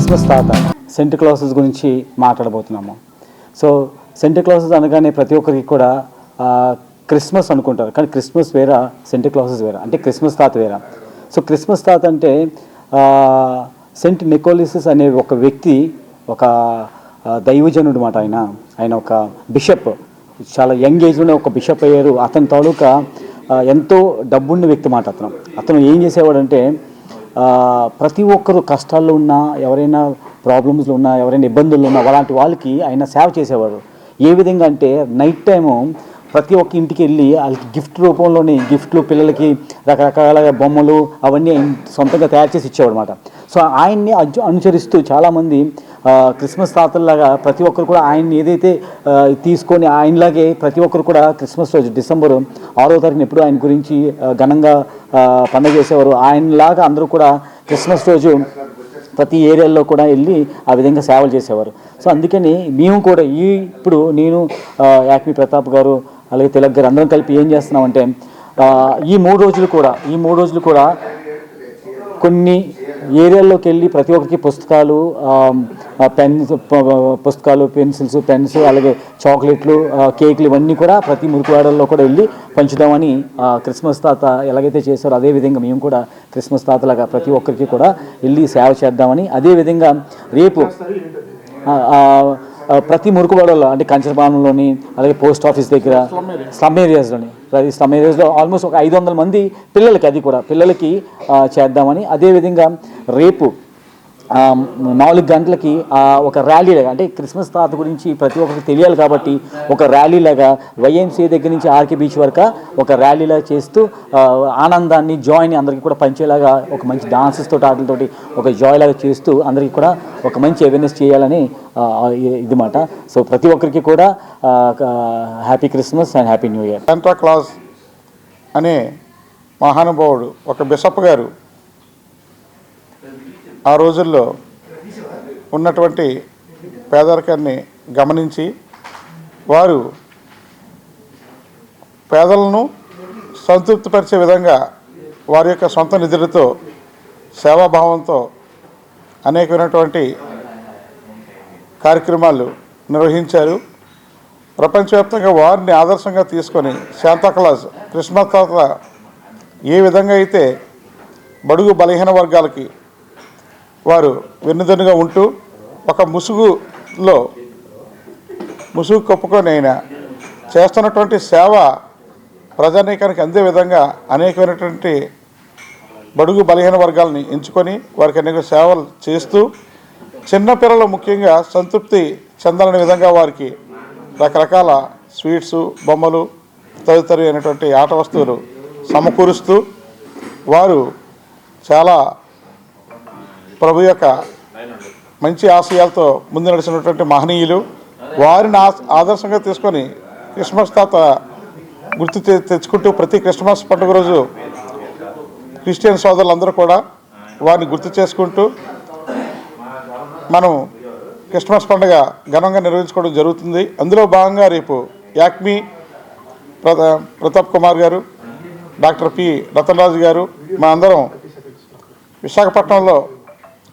Christmas తాత cent classes గురించి మాట్లాడబోతున్నాము. సో సెంట్ క్లాసెస్ అనగానే ప్రతి ఒక్కరికి కూడా క్రిస్మస్ అనుకుంటారు, కానీ క్రిస్మస్ వేరా, సెంట్ క్లాసెస్ వేరా. అంటే క్రిస్మస్ తాత వేరా. సో క్రిస్మస్ తాత అంటే సెంట్ నికోలస్ అనే ఒక వ్యక్తి, ఒక దైవజనుడు మాట. ఆయన ఒక బిషప్, చాలా యంగ్ ఏజ్లోనే ఒక బిషప్ అయ్యారు. అతని తాలూకా ఎంతో డబ్బున్న వ్యక్తి మాట. అతను ఏం చేసేవాడంటే ప్రతి ఒక్కరు కష్టాల్లో ఉన్నా, ఎవరైనా ప్రాబ్లమ్స్లో ఉన్నా, ఎవరైనా ఇబ్బందుల్లో ఉన్నా అలాంటి వాళ్ళకి ఆయన సేవ చేసేవాడు. ఏ విధంగా అంటే నైట్ టైము ప్రతి ఒక్క ఇంటికి వెళ్ళి వాళ్ళకి గిఫ్ట్ రూపంలోని గిఫ్ట్లు, పిల్లలకి రకరకాల బొమ్మలు అవన్నీ సొంతంగా తయారు చేసి ఇచ్చేవాడు అనమాట. సో ఆయన్ని అనుసరిస్తూ చాలామంది క్రిస్మస్ తాతల్లాగా ప్రతి ఒక్కరు కూడా ఆయన్ని ఏదైతే తీసుకొని ఆయనలాగే ప్రతి ఒక్కరు కూడా క్రిస్మస్ రోజు డిసెంబర్ 6వ తారీఖున ఎప్పుడు ఆయన గురించి ఘనంగా పండుగ చేసేవారు. ఆయనలాగా అందరూ కూడా క్రిస్మస్ రోజు ప్రతి ఏరియాల్లో కూడా వెళ్ళి ఆ విధంగా సేవలు చేసేవారు. సో అందుకని మేము కూడా ఇప్పుడు నేను యాక్మి ప్రతాప్ గారు అలాగే తిలక్ గారు అందరం కలిపి ఏం చేస్తున్నామంటే ఈ మూడు రోజులు కూడా కొన్ని ఏరియాల్లోకి వెళ్ళి ప్రతి ఒక్కరికి పుస్తకాలు, పెన్సిల్స్, పెన్స్, అలాగే చాక్లెట్లు, కేకులు ఇవన్నీ కూడా ప్రతి మురికివాడల్లో కూడా వెళ్ళి పంచుదామని క్రిస్మస్ తాత ఎలాగైతే చేశారో అదేవిధంగా మేము కూడా క్రిస్మస్ తాతలాగా ప్రతి ఒక్కరికి కూడా వెళ్ళి సేవ చేద్దామని, అదేవిధంగా రేపు ప్రతి మురుకువాడలో అంటే కంచరపాలెంలోని, అలాగే పోస్ట్ ఆఫీస్ దగ్గర, స్లమ్ ఏరియాస్లో ఆల్మోస్ట్ ఒక 500 మంది పిల్లలకి చేద్దామని, అదేవిధంగా రేపు 4 గంటలకి ఒక ర్యాలీ లాగా, అంటే క్రిస్మస్ తాత గురించి ప్రతి ఒక్కరికి తెలియాలి కాబట్టి ఒక ర్యాలీ లాగా వైఎంసీఏ దగ్గర నుంచి ఆర్కే బీచ్ వరకు ఒక ర్యాలీలా చేస్తూ ఆనందాన్ని, జాయ్ని అందరికీ కూడా పంచేలాగా ఒక మంచి డాన్సెస్ తోటి, ఆటలతోటి ఒక జాయ్ లాగా చేస్తూ అందరికీ కూడా ఒక మంచి అవేర్నెస్ చేయాలని ఇది మాట. సో ప్రతి ఒక్కరికి కూడా happy Christmas and happy new year. Santa Claus అనే మహానుభావుడు, ఒక బిషప్ గారు ఆ రోజుల్లో ఉన్నటువంటి పేదరికాన్ని గమనించి వారు పేదలను సంతృప్తిపరిచే విధంగా వారి యొక్క సొంత నిధులతో, సేవాభావంతో అనేకమైనటువంటి కార్యక్రమాలు నిర్వహించారు. ప్రపంచవ్యాప్తంగా వారిని ఆదర్శంగా తీసుకొని శాంతాక్లాజ్, క్రిస్మస్ తాత ఏ విధంగా అయితే బడుగు బలహీన వర్గాలకి వారు వెన్నుదన్నుగా ఉంటూ ఒక ముసుగు కప్పుకొని అయినా చేస్తున్నటువంటి సేవ ప్రజానీకానికి అందే విధంగా అనేకమైనటువంటి బడుగు బలహీన వర్గాలని ఎంచుకొని వారికి అనేక సేవలు చేస్తూ చిన్నపిల్లలు ముఖ్యంగా సంతృప్తి చెందాలనే విధంగా వారికి రకరకాల స్వీట్సు, బొమ్మలు తదితర అయినటువంటి ఆట వస్తువులు సమకూరుస్తూ వారు చాలా ప్రభు యొక్క మంచి ఆశయాలతో ముందు నడిచినటువంటి మహనీయులు. వారిని ఆదర్శంగా తీసుకొని క్రిస్మస్ తాత గుర్తు తెచ్చుకుంటూ ప్రతి క్రిస్మస్ పండుగ రోజు క్రిస్టియన్ సోదరులందరూ కూడా వారిని గుర్తు చేసుకుంటూ మనం క్రిస్మస్ పండుగ ఘనంగా నిర్వహించుకోవడం జరుగుతుంది. అందులో భాగంగా రేపు యాక్మి ప్రతాప్ కుమార్ గారు, డాక్టర్ పి రతన్రాజు గారు, మా అందరం విశాఖపట్నంలో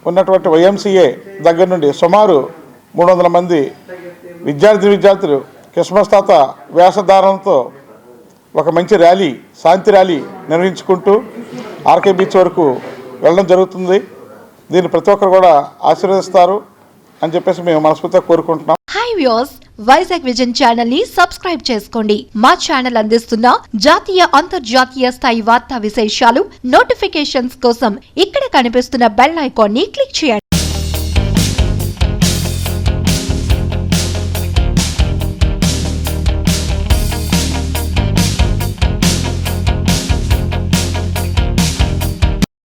ఉన్నటువంటి వైఎంసీఏ దగ్గర నుండి సుమారు 300 మంది విద్యార్థులు క్రిస్మస్ తాత వేషధారణతో ఒక మంచి ర్యాలీ, శాంతి ర్యాలీ నిర్వహించుకుంటూ ఆర్కే బీచ్ వరకు వెళ్ళడం జరుగుతుంది. దీన్ని ప్రతి ఒక్కరు కూడా ఆశీర్వదిస్తారు అని చెప్పేసి మేము మనస్ఫూర్తిగా కోరుకుంటున్నాం. Hi viewers, Vizag vision channel ని సబ్స్క్రైబ్ చేసుకోండి. మా ఛానల్ అందిస్తున్న జాతీయ, అంతర్జాతీయ స్థాయి వార్తా విశేషాలు, నోటిఫికేషన్స్ కోసం ఇక్కడ కనిపిస్తున్న బెల్ ఐకాన్ ని క్లిక్ చేయండి.